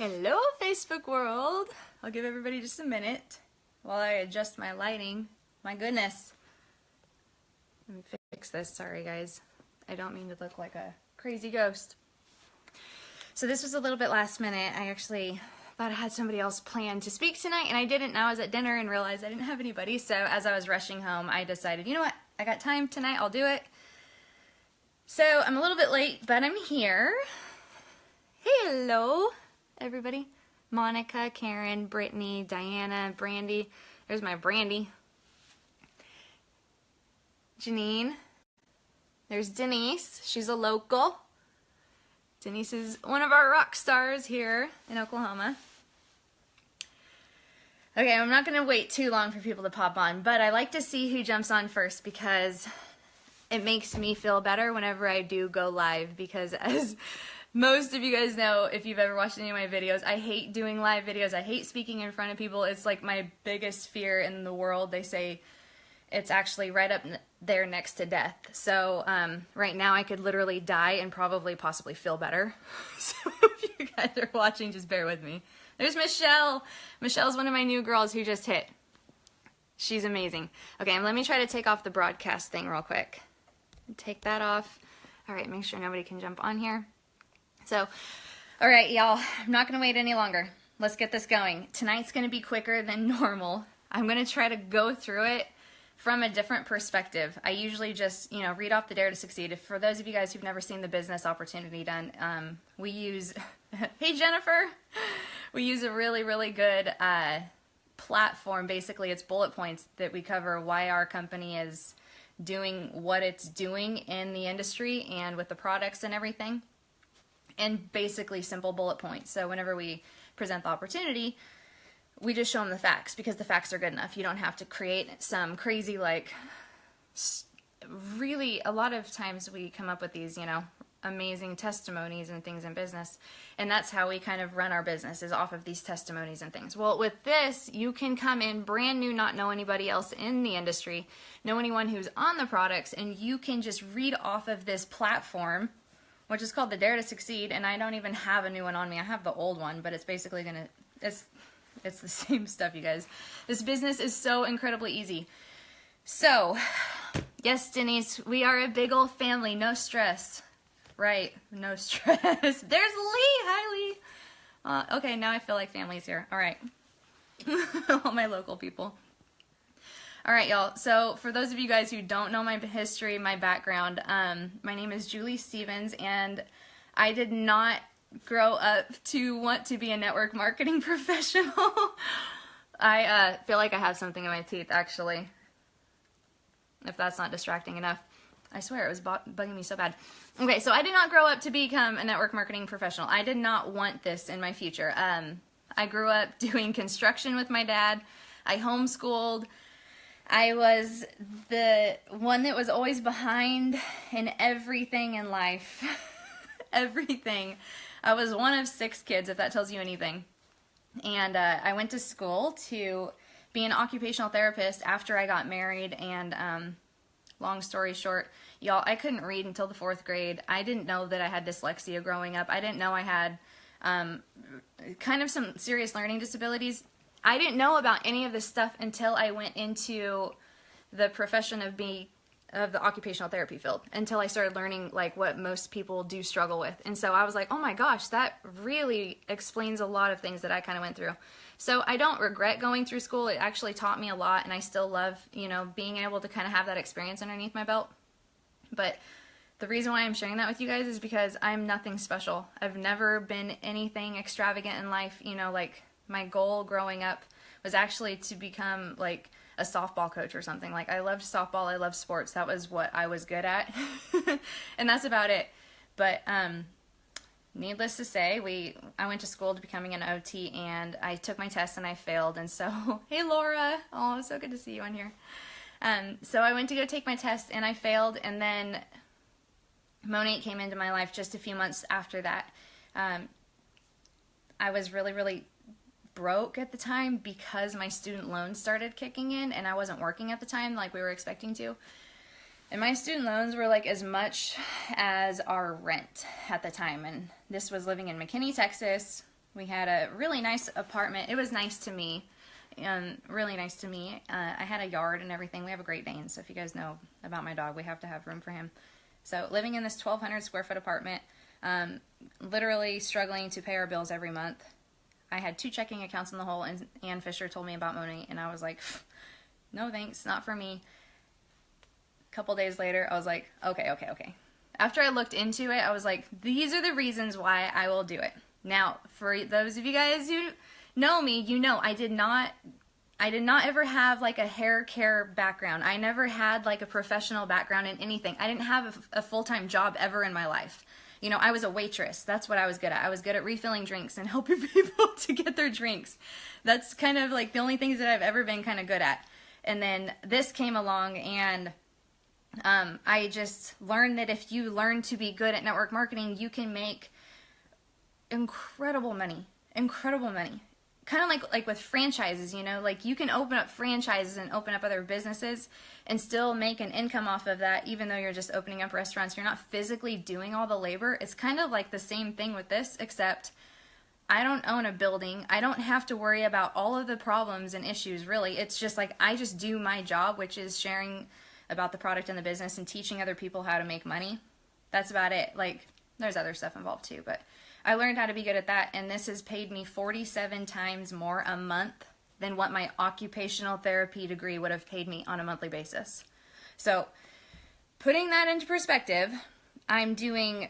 Hello, Facebook world. I'll give everybody just a minute while I adjust my lighting. My goodness. Let me fix this. Sorry, guys. I don't mean to look like a crazy ghost. So this was a little bit last minute. I actually thought I had somebody else planned to speak tonight, and I didn't. I was at dinner and realized I didn't have anybody. So as I was rushing home, I decided, you know what? I got time tonight. I'll do it. So I'm a little bit late, but I'm here. Hello, everybody. Monica, Karen, Brittany, Diana, Brandy. There's my Brandy. Janine. There's Denise. She's a local. Denise is one of our rock stars here in Oklahoma. Okay, I'm not going to wait too long for people to pop on, but I like to see who jumps on first because it makes me feel better whenever I do go live, because as most of you guys know, if you've ever watched any of my videos, I hate doing live videos. I hate speaking in front of people. It's like my biggest fear in the world. They say it's actually right up there next to death. So right now I could literally die and probably possibly feel better. So if you guys are watching, just bear with me. There's Michelle. Michelle's one of my new girls who just hit. She's amazing. Okay, let me try to take off the broadcast thing real quick. Take that off. All right, make sure nobody can jump on here. So, all right, y'all, I'm not going to wait any longer. Let's get this going. Tonight's going to be quicker than normal. I'm going to try to go through it from a different perspective. I usually just, read off the Dare to Succeed. For those of you guys who've never seen the business opportunity done, we use, hey Jennifer, we use a really, really good platform. Basically, it's bullet points that we cover why our company is doing what it's doing in the industry and with the products and everything. And basically simple bullet points. So whenever we present the opportunity, we just show them the facts because the facts are good enough. You don't have to create some crazy, really, a lot of times we come up with these, amazing testimonies and things in business. And that's how we kind of run our business, is off of these testimonies and things. Well, with this, you can come in brand new, not know anybody else in the industry, know anyone who's on the products, and you can just read off of this platform, which is called the Dare to Succeed, and I don't even have a new one on me. I have the old one, but it's basically it's the same stuff, you guys. This business is so incredibly easy. So, yes, Denise, we are a big old family. No stress. Right, no stress. There's Lee. Hi, Lee. Okay, now I feel like family's here. All right. All my local people. All right, y'all. So for those of you guys who don't know my history, my background, my name is Jewely Stephens, and I did not grow up to want to be a network marketing professional. I feel like I have something in my teeth, actually, if that's not distracting enough. I swear, it was bugging me so bad. Okay, so I did not grow up to become a network marketing professional. I did not want this in my future. I grew up doing construction with my dad. I homeschooled. I was the one that was always behind in everything in life. Everything. I was one of 6 kids, if that tells you anything. And I went to school to be an occupational therapist after I got married. And long story short, y'all, I couldn't read until the 4th grade. I didn't know that I had dyslexia growing up. I didn't know I had kind of some serious learning disabilities. I didn't know about any of this stuff until I went into the profession of the occupational therapy field, until I started learning what most people do struggle with. And so I was like, oh my gosh, that really explains a lot of things that I kind of went through. So I don't regret going through school. It actually taught me a lot, and I still love, being able to kind of have that experience underneath my belt. But the reason why I'm sharing that with you guys is because I'm nothing special. I've never been anything extravagant in life. My goal growing up was actually to become a softball coach or something. I loved softball. I loved sports. That was what I was good at. And that's about it. But needless to say, I went to school to becoming an OT, and I took my test and I failed. And so, hey Laura, oh, it's so good to see you on here. So I went to go take my test and I failed, and then Monat came into my life just a few months after that. I was really, really broke at the time because my student loans started kicking in, and I wasn't working at the time like we were expecting to. And my student loans were like as much as our rent at the time. And this was living in McKinney, Texas, We had a really nice apartment. It was nice to me, really nice to me. I had a yard and everything. We have a Great Dane, so if you guys know about my dog, we have to have room for him. So living in this 1,200 square foot apartment, literally struggling to pay our bills every month. I had 2 checking accounts in the hole, and Ann Fisher told me about Monat, and I was like, no thanks, not for me. A couple days later, I was like, okay. After I looked into it, I was like, these are the reasons why I will do it. Now, for those of you guys who know me, you know I did not ever have like a hair care background. I never had like a professional background in anything. I didn't have a full-time job ever in my life. You know, I was a waitress. That's what I was good at. I was good at refilling drinks and helping people to get their drinks. That's kind of like the only things that I've ever been kind of good at. And then this came along, and I just learned that if you learn to be good at network marketing, you can make incredible money. Kind of like with franchises, you know, like you can open up franchises and open up other businesses and still make an income off of that, even though you're just opening up restaurants. You're not physically doing all the labor. It's kind of like the same thing with this, except I don't own a building. I don't have to worry about all of the problems and issues, really. It's just like I just do my job, which is sharing about the product and the business and teaching other people how to make money. That's about it. Like, there's other stuff involved too, but I learned how to be good at that, and this has paid me 47 times more a month than what my occupational therapy degree would have paid me on a monthly basis. So, putting that into perspective, I'm doing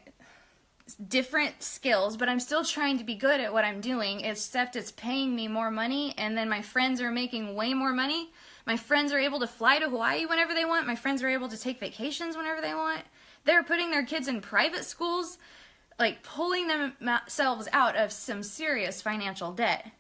different skills, but I'm still trying to be good at what I'm doing, except it's paying me more money, and then my friends are making way more money. My friends are able to fly to Hawaii whenever they want. My friends are able to take vacations whenever they want. They're putting their kids in private schools, like pulling themselves out of some serious financial debt.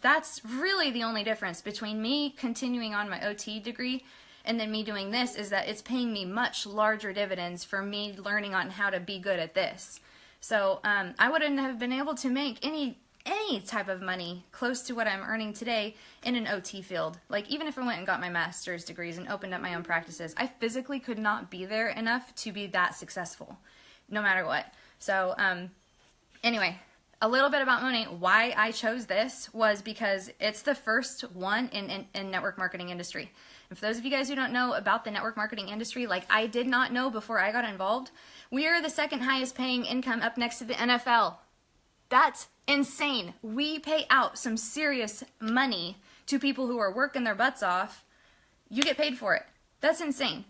That's really the only difference between me continuing on my OT degree and then me doing this, is that it's paying me much larger dividends for me learning on how to be good at this. So I wouldn't have been able to make any type of money close to what I'm earning today in an OT field. Like, even if I went and got my master's degrees and opened up my own practices, I physically could not be there enough to be that successful, no matter what. So, anyway, a little bit about Monat. Why I chose this was because it's the first one in network marketing industry. And for those of you guys who don't know about the network marketing industry, like I did not know before I got involved, we are the second highest paying income up next to the NFL. That's insane. We pay out some serious money to people who are working their butts off. You get paid for it. That's insane.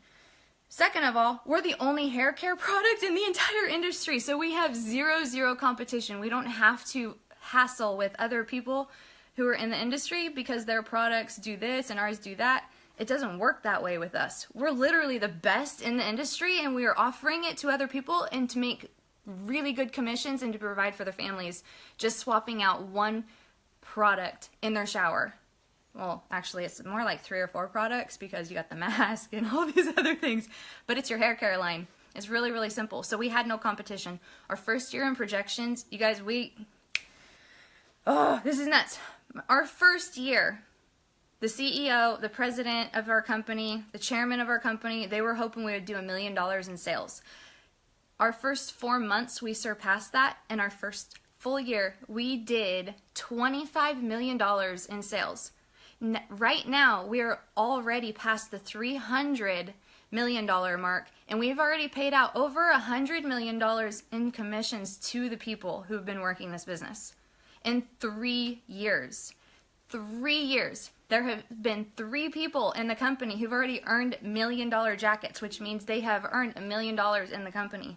Second of all, we're the only hair care product in the entire industry, so we have zero competition. We don't have to hassle with other people who are in the industry because their products do this and ours do that. It doesn't work that way with us. We're literally the best in the industry, and we are offering it to other people and to make really good commissions and to provide for their families, just swapping out one product in their shower. Well, actually, it's more like 3 or 4 products because you got the mask and all these other things. But it's your hair care line. It's really simple. So we had no competition. Our first year in projections, you guys, this is nuts. Our first year, the CEO, the president of our company, the chairman of our company, they were hoping we would do $1 million in sales. Our first 4 months, we surpassed that. And our first full year, we did $25 million in sales. Right now, we are already past the $300 million mark, and we've already paid out over $100 million in commissions to the people who've been working this business. In 3 years. 3 years. There have been 3 people in the company who've already earned $1 million jackets, which means they have earned $1 million in the company.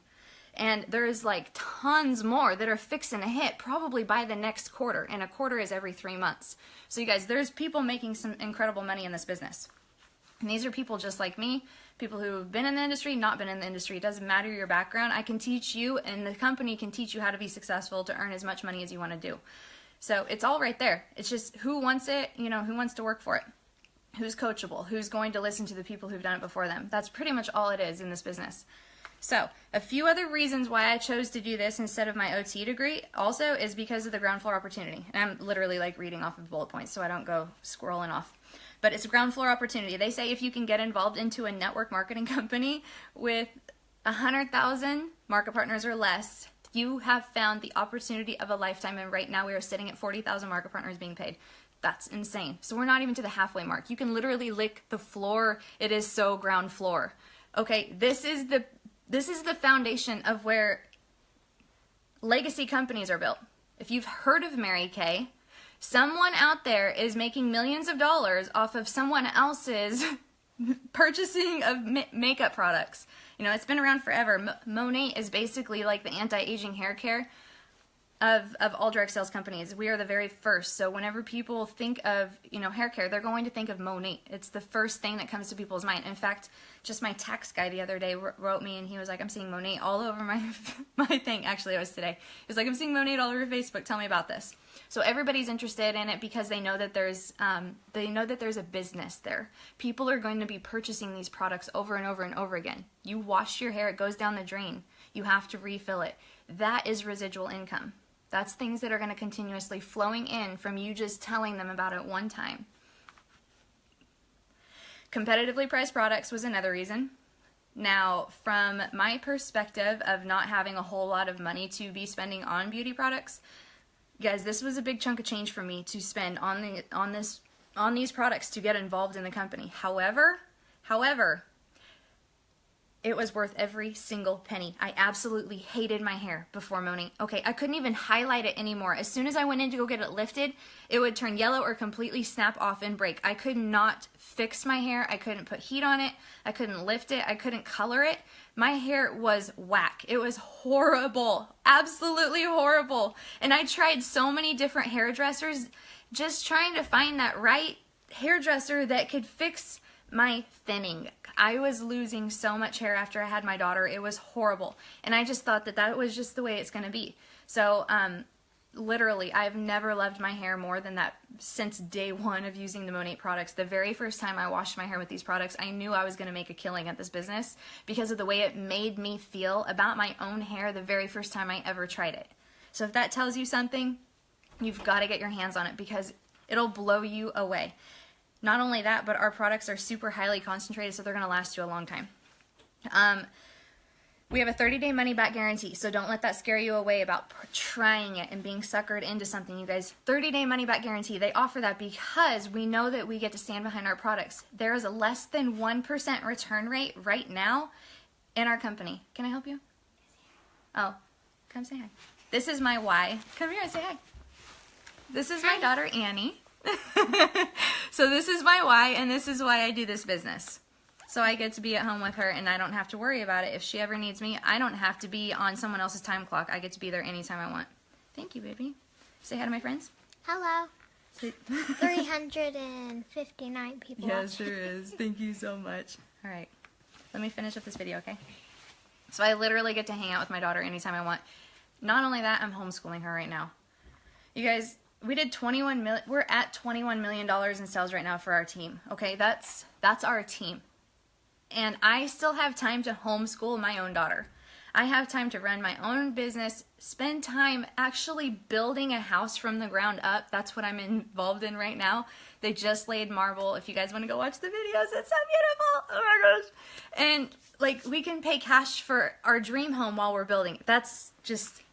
And there's like tons more that are fixing to hit probably by the next quarter, and a quarter is every 3 months. So you guys, there's people making some incredible money in this business. And these are people just like me, people who've been in the industry, not been in the industry. It doesn't matter your background. I can teach you, and the company can teach you how to be successful to earn as much money as you want to do. So it's all right there. It's just who wants it, you know, who wants to work for it, who's coachable, who's going to listen to the people who've done it before them. That's pretty much all it is in this business. So, a few other reasons why I chose to do this instead of my OT degree also is because of the ground floor opportunity. And I'm literally like reading off of bullet points so I don't go scrolling off. But it's a ground floor opportunity. They say if you can get involved into a network marketing company with 100,000 market partners or less, You have found the opportunity of a lifetime, and right now we are sitting at 40,000 market partners being paid. That's insane. So we're not even to the halfway mark. You can literally lick the floor. It is so ground floor. Okay, this is the foundation of where legacy companies are built. If you've heard of Mary Kay, someone out there is making millions of dollars off of someone else's purchasing of makeup products. You know, it's been around forever. Monat is basically like the anti-aging hair care of all direct sales companies. We are the very first. So whenever people think of, you know, hair care, they're going to think of Monat. It's the first thing that comes to people's mind. In fact, just my tax guy the other day wrote me, and he was like, I'm seeing Monat all over my thing. Actually, it was today. He was like, I'm seeing Monat all over Facebook. Tell me about this. So everybody's interested in it because they know that there's a business there. People are going to be purchasing these products over and over and over again. You wash your hair, it goes down the drain. You have to refill it. That is residual income. That's things that are going to continuously flowing in from you just telling them about it one time. Competitively priced products was another reason. Now, from my perspective of not having a whole lot of money to be spending on beauty products, guys, this was a big chunk of change for me to spend on these products to get involved in the company. However, it was worth every single penny. I absolutely hated my hair before Monat. Okay, I couldn't even highlight it anymore. As soon as I went in to go get it lifted, it would turn yellow or completely snap off and break. I could not fix my hair. I couldn't put heat on it. I couldn't lift it. I couldn't color it. My hair was whack. It was horrible. Absolutely horrible. And I tried so many different hairdressers just trying to find that right hairdresser that could fix my thinning. I was losing so much hair after I had my daughter. It was horrible. And I just thought that was just the way it's going to be. So, literally, I've never loved my hair more than that since day one of using the Monat products. The very first time I washed my hair with these products, I knew I was going to make a killing at this business because of the way it made me feel about my own hair the very first time I ever tried it. So if that tells you something, you've got to get your hands on it because it'll blow you away. Not only that, but our products are super highly concentrated, so they're going to last you a long time. We have a 30-day money-back guarantee, so don't let that scare you away about trying it and being suckered into something, you guys. 30-day money-back guarantee, they offer that because we know that we get to stand behind our products. There is a less than 1% return rate right now in our company. Can I help you? Oh, come say hi. This is my why. Come here and say hi. This is my daughter, Annie. So this is my why, and this is why I do this business. So I get to be at home with her, and I don't have to worry about it. If she ever needs me, I don't have to be on someone else's time clock. I get to be there anytime I want. Thank you, baby. Say hi to my friends. Hello. 359 people. Yeah, sure is. Thank you so much. All right. Let me finish up this video, okay? So I literally get to hang out with my daughter anytime I want. Not only that, I'm homeschooling her right now. You guys, we did we're at $21 million in sales right now for our team. Okay, that's our team. And I still have time to homeschool my own daughter. I have time to run my own business, spend time actually building a house from the ground up. That's what I'm involved in right now. They just laid marble. If you guys want to go watch the videos, it's so beautiful. Oh my gosh. And like, we can pay cash for our dream home while we're building. That's just,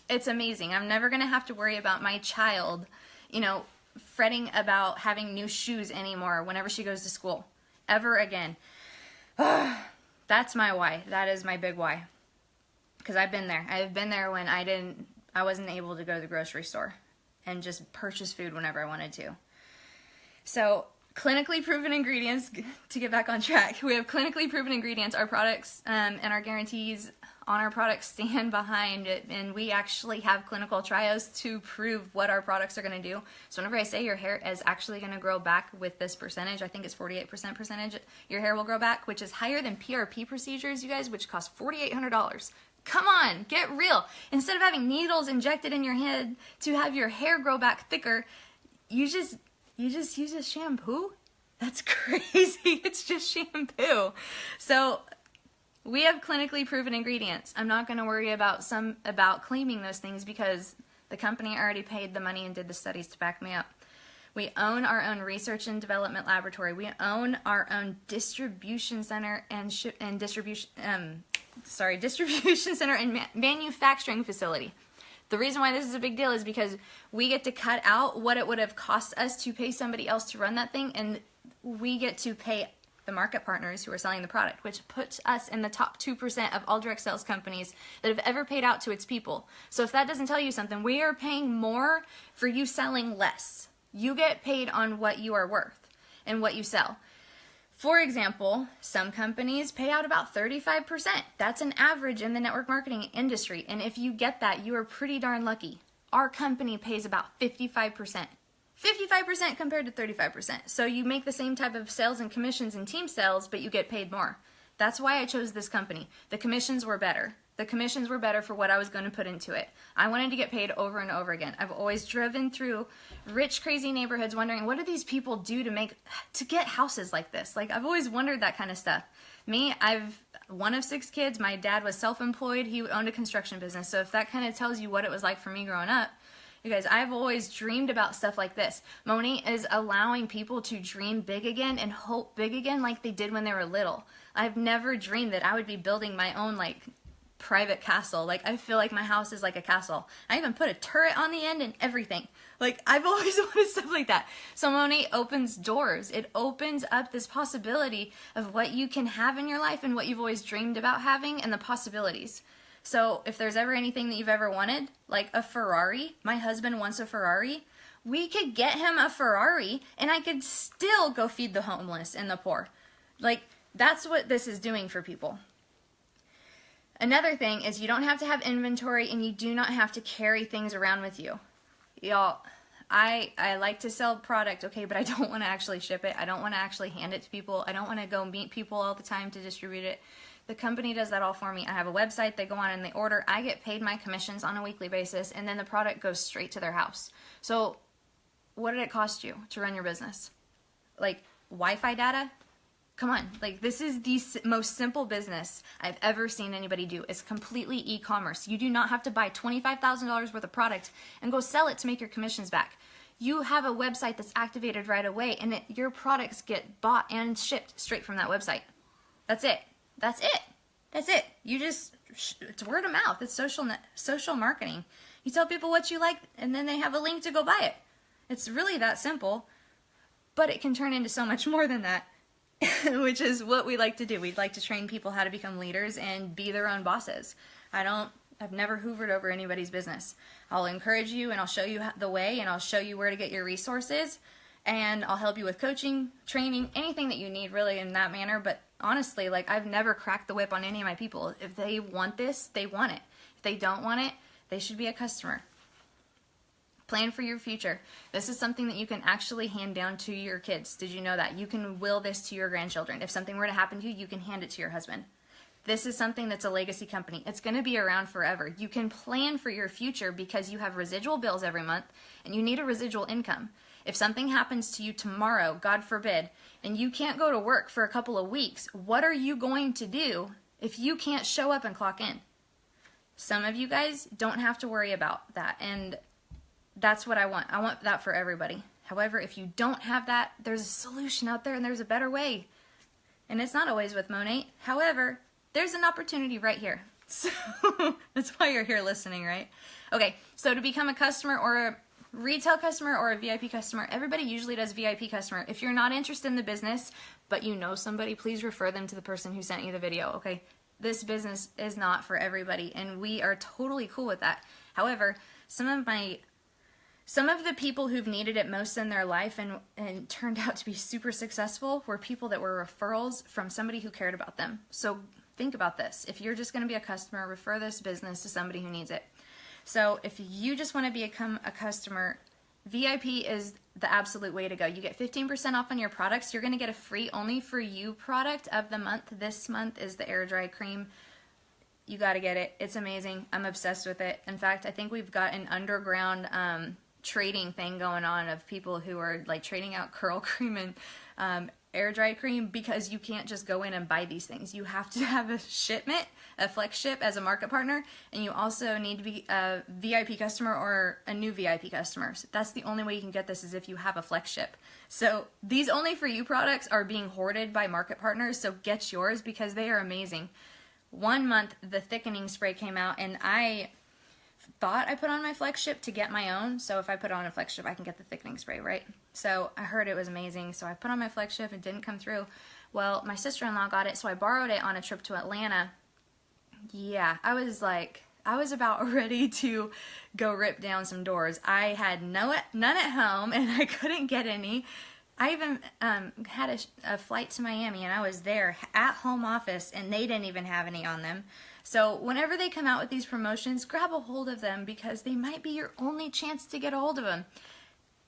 it's amazing. I'm never going to have to worry about my child, you know, fretting about having new shoes anymore whenever she goes to school. Ever again. That's my why. That is my big why. Because I've been there. I've been there when I wasn't able to go to the grocery store and just purchase food whenever I wanted to. So, clinically proven ingredients, to get back on track, we have clinically proven ingredients. Our products and our guarantees on our products stand behind it, and we actually have clinical trials to prove what our products are going to do. So whenever I say your hair is actually going to grow back with this percentage, I think it's 48% percentage, your hair will grow back, which is higher than PRP procedures, you guys, which cost $4,800. Come on, get real. Instead of having needles injected in your head to have your hair grow back thicker, you just use a shampoo? That's crazy. It's just shampoo. So we have clinically proven ingredients. I'm not going to worry about claiming those things because the company already paid the money and did the studies to back me up. We own our own research and development laboratory. We own our own distribution center and distribution center and manufacturing facility. The reason why this is a big deal is because we get to cut out what it would have cost us to pay somebody else to run that thing, and we get to pay the market partners who are selling the product, which puts us in the top 2% of all direct sales companies that have ever paid out to its people. So if that doesn't tell you something, we are paying more for you selling less. You get paid on what you are worth and what you sell. For example, some companies pay out about 35%. That's an average in the network marketing industry. And if you get that, you are pretty darn lucky. Our company pays about 55%. 55% compared to 35%. So you make the same type of sales and commissions and team sales, but you get paid more. That's why I chose this company. The commissions were better. The commissions were better for what I was going to put into it. I wanted to get paid over and over again. I've always driven through rich, crazy neighborhoods wondering, what do these people do to get houses like this? Like, I've always wondered that kind of stuff. Me, I've one of 6 kids. My dad was self-employed. He owned a construction business. So if that kind of tells you what it was like for me growing up, you guys, I've always dreamed about stuff like this. Monat is allowing people to dream big again and hope big again like they did when they were little. I've never dreamed that I would be building my own, like, private castle. Like, I feel like my house is like a castle. I even put a turret on the end and everything. Like, I've always wanted stuff like that. So Monat opens doors. It opens up this possibility of what you can have in your life and what you've always dreamed about having and the possibilities. So if there's ever anything that you've ever wanted, like a Ferrari, my husband wants a Ferrari, we could get him a Ferrari and I could still go feed the homeless and the poor. Like, that's what this is doing for people. Another thing is you don't have to have inventory and you do not have to carry things around with you. Y'all, I like to sell product, okay, but I don't want to actually ship it. I don't want to actually hand it to people. I don't want to go meet people all the time to distribute it. The company does that all for me. I have a website, they go on and they order. I get paid my commissions on a weekly basis, and then the product goes straight to their house. So what did it cost you to run your business? Like, Wi-Fi data? Come on, like, this is the most simple business I've ever seen anybody do. It's completely e-commerce. You do not have to buy $25,000 worth of product and go sell it to make your commissions back. You have a website that's activated right away, and your products get bought and shipped straight from that website. That's it. That's it. That's it. You just, it's word of mouth. It's social marketing. You tell people what you like, and then they have a link to go buy it. It's really that simple, but it can turn into so much more than that. Which is what we like to do. We'd like to train people how to become leaders and be their own bosses. I've never hoovered over anybody's business. I'll encourage you and I'll show you the way and I'll show you where to get your resources and I'll help you with coaching, training, anything that you need really in that manner. But honestly, like, I've never cracked the whip on any of my people. If they want this, they want it. If they don't want it, they should be a customer. Plan for your future. This is something that you can actually hand down to your kids. Did you know that? You can will this to your grandchildren. If something were to happen to you, you can hand it to your husband. This is something that's a legacy company. It's going to be around forever. You can plan for your future because you have residual bills every month and you need a residual income. If something happens to you tomorrow, God forbid, and you can't go to work for a couple of weeks, what are you going to do if you can't show up and clock in? Some of you guys don't have to worry about that, and that's what I want. I want that for everybody. However, if you don't have that, there's a solution out there and there's a better way. And it's not always with Monat. However, there's an opportunity right here. So that's why you're here listening, right? Okay, so to become a customer or a retail customer or a VIP customer, everybody usually does VIP customer. If you're not interested in the business, but you know somebody, please refer them to the person who sent you the video, okay? This business is not for everybody, and we are totally cool with that. However, some of the people who've needed it most in their life and turned out to be super successful were people that were referrals from somebody who cared about them. So think about this. If you're just going to be a customer, refer this business to somebody who needs it. So if you just want to become a customer, VIP is the absolute way to go. You get 15% off on your products. You're going to get a free Only For You product of the month. This month is the air dry cream. You got to get it. It's amazing. I'm obsessed with it. In fact, I think we've got an underground trading thing going on of people who are like trading out curl cream and air dry cream, because you can't just go in and buy these things. You have to have a shipment, a flex ship as a market partner, and you also need to be a VIP customer or a new VIP customer. So that's the only way you can get this, is if you have a flex ship. So these Only For You products are being hoarded by market partners, so get yours because they are amazing. 1 month, the thickening spray came out, and I thought I put on my flagship to get my own. So if I put on a flagship, I can get the thickening spray, right? So I heard it was amazing. So I put on my flagship. It didn't come through. Well, my sister-in-law got it, so I borrowed it on a trip to Atlanta. Yeah, I was about ready to go rip down some doors. I had none at home, and I couldn't get any. I even had a flight to Miami, and I was there at home office, and they didn't even have any on them. So whenever they come out with these promotions, grab a hold of them, because they might be your only chance to get a hold of them.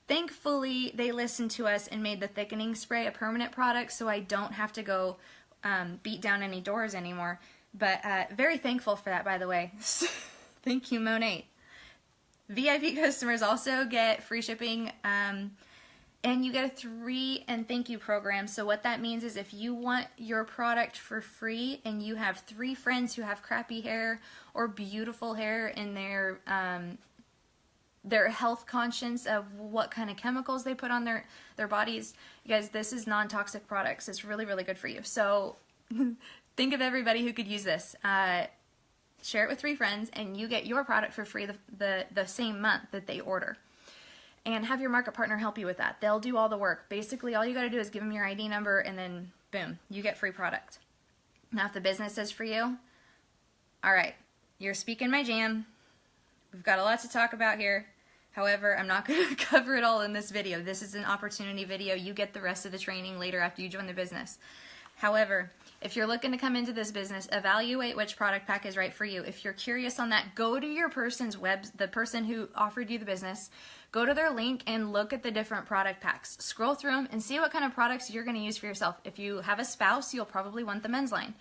Thankfully, they listened to us and made the thickening spray a permanent product, so I don't have to go beat down any doors anymore. But very thankful for that, by the way. Thank you, Monat. VIP customers also get free shipping, and you get a 3 and thank you program. So what that means is if you want your product for free and you have 3 friends who have crappy hair or beautiful hair in their health conscious of what kind of chemicals they put on their bodies, you guys, this is non-toxic products. It's really, really good for you. So think of everybody who could use this. Share it with 3 friends, and you get your product for free the same month that they order. And have your market partner help you with that. They'll do all the work. Basically, all you got to do is give them your ID number, and then boom, you get free product. Now, if the business is for you, all right, you're speaking my jam. We've got a lot to talk about here. However, I'm not going to cover it all in this video. This is an opportunity video. You get the rest of the training later after you join the business. However, if you're looking to come into this business, evaluate which product pack is right for you. If you're curious on that, go to your the person who offered you the business, go to their link and look at the different product packs. Scroll through them and see what kind of products you're going to use for yourself. If you have a spouse, you'll probably want the men's line.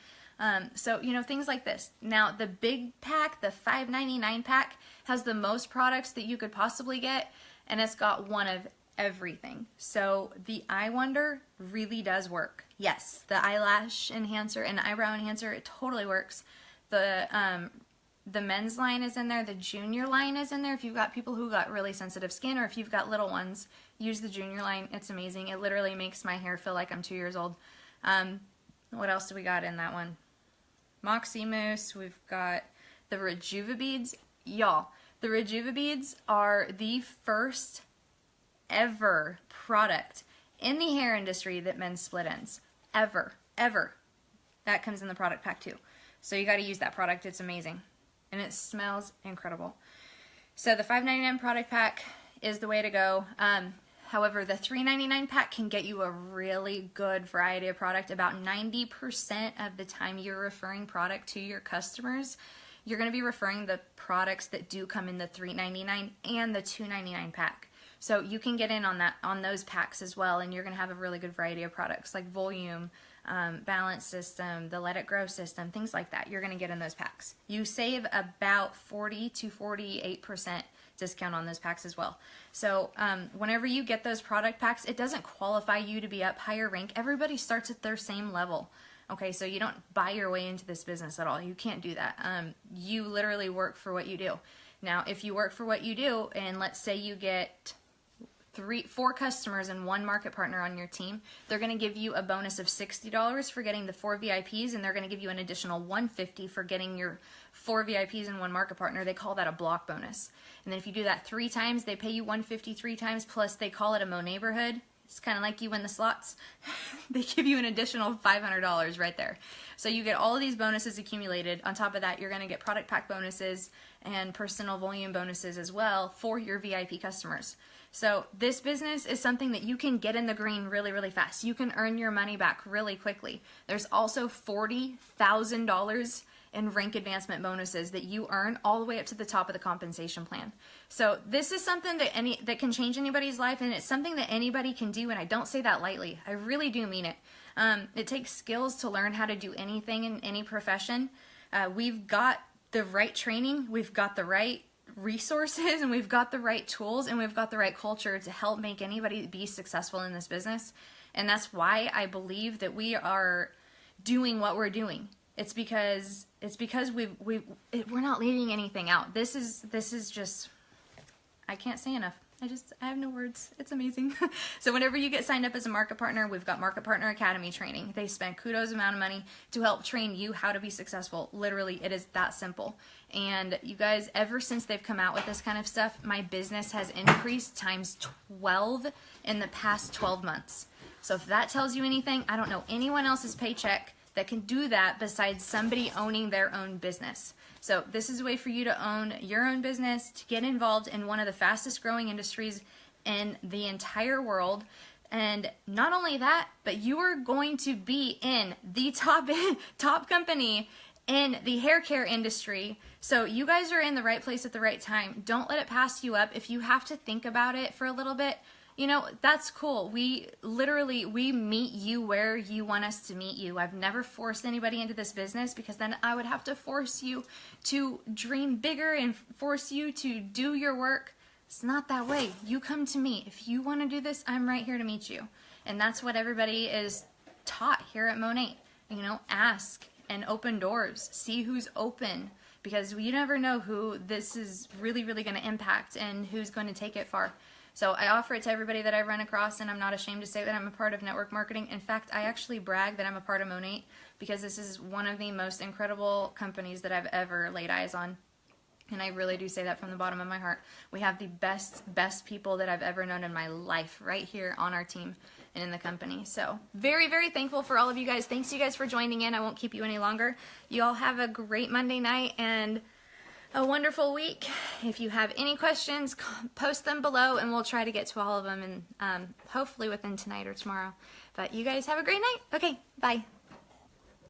So, things like this. Now, the big pack, the $5.99 pack, has the most products that you could possibly get, and it's got one of everything. So the Eye Wonder really does work. Yes, the eyelash enhancer and eyebrow enhancer, it totally works. The men's line is in there. The junior line is in there. If you've got people who got really sensitive skin, or if you've got little ones, use the junior line. It's amazing. It literally makes my hair feel like I'm 2 years old. What else do we got in that one? Moxie Mousse. We've got the Rejuva beads. Y'all, the Rejuva beads are the first ever product in the hair industry that men's split ends. Ever. That comes in the product pack too. So you got to use that product. It's amazing. And it smells incredible. So the $5.99 product pack is the way to go. However, the $3.99 pack can get you a really good variety of product. About 90% of the time you're referring product to your customers, you're going to be referring the products that do come in the $3.99 and the $2.99 pack. So you can get in on those packs as well, and you're going to have a really good variety of products like Volume, Balance System, the Let It Grow system, things like that. You're going to get in those packs. You save about 40 to 48% discount on those packs as well. So whenever you get those product packs, it doesn't qualify you to be up higher rank. Everybody starts at their same level. Okay, so you don't buy your way into this business at all. You can't do that. You literally work for what you do. Now, if you work for what you do, and let's say you get 4 customers and 1 market partner on your team, they're going to give you a bonus of $60 for getting the 4 VIPs, and they're going to give you an additional $150 for getting your 4 VIPs and 1 market partner. They call that a block bonus. And then if you do that 3 times, they pay you $150 3 times, plus they call it a Mo Neighborhood. It's kind of like you win the slots. They give you an additional $500 right there. So you get all of these bonuses accumulated. On top of that, you're going to get product pack bonuses and personal volume bonuses as well for your VIP customers. So this business is something that you can get in the green really, really fast. You can earn your money back really quickly. There's also $40,000 in rank advancement bonuses that you earn all the way up to the top of the compensation plan. So this is something that can change anybody's life, and it's something that anybody can do, and I don't say that lightly. I really do mean it. It takes skills to learn how to do anything in any profession. We've got the right training, we've got the right resources, and we've got the right tools, and we've got the right culture to help make anybody be successful in this business. And that's why I believe that we are doing what we're doing. It's because we're not leaving anything out. This is just, I can't say enough. I have no words. It's amazing. So whenever you get signed up as a market partner, we've got Market Partner Academy training. They spend kudos amount of money to help train you how to be successful. Literally, it is that simple. And you guys, ever since they've come out with this kind of stuff, my business has increased times 12 in the past 12 months. So if that tells you anything, I don't know anyone else's paycheck that can do that besides somebody owning their own business. So this is a way for you to own your own business, to get involved in one of the fastest growing industries in the entire world. And not only that, but you are going to be in the top company in the hair care industry. So you guys are in the right place at the right time. Don't let it pass you up. If you have to think about it for a little bit, you know, that's cool. We meet you where you want us to meet you. I've never forced anybody into this business, because then I would have to force you to dream bigger and force you to do your work. It's not that way. You come to me. If you want to do this, I'm right here to meet you. And that's what everybody is taught here at Monat. You know, ask and open doors. See who's open, because you never know who this is really, really going to impact and who's going to take it far. So I offer it to everybody that I run across, and I'm not ashamed to say that I'm a part of network marketing. In fact, I actually brag that I'm a part of Monat, because this is one of the most incredible companies that I've ever laid eyes on. And I really do say that from the bottom of my heart. We have the best people that I've ever known in my life right here on our team and in the company. So very, very thankful for all of you guys. Thanks you guys for joining in. I won't keep you any longer. You all have a great Monday night and a wonderful week. If you have any questions, post them below and we'll try to get to all of them, and hopefully within tonight or tomorrow. But you guys have a great night. Okay, bye.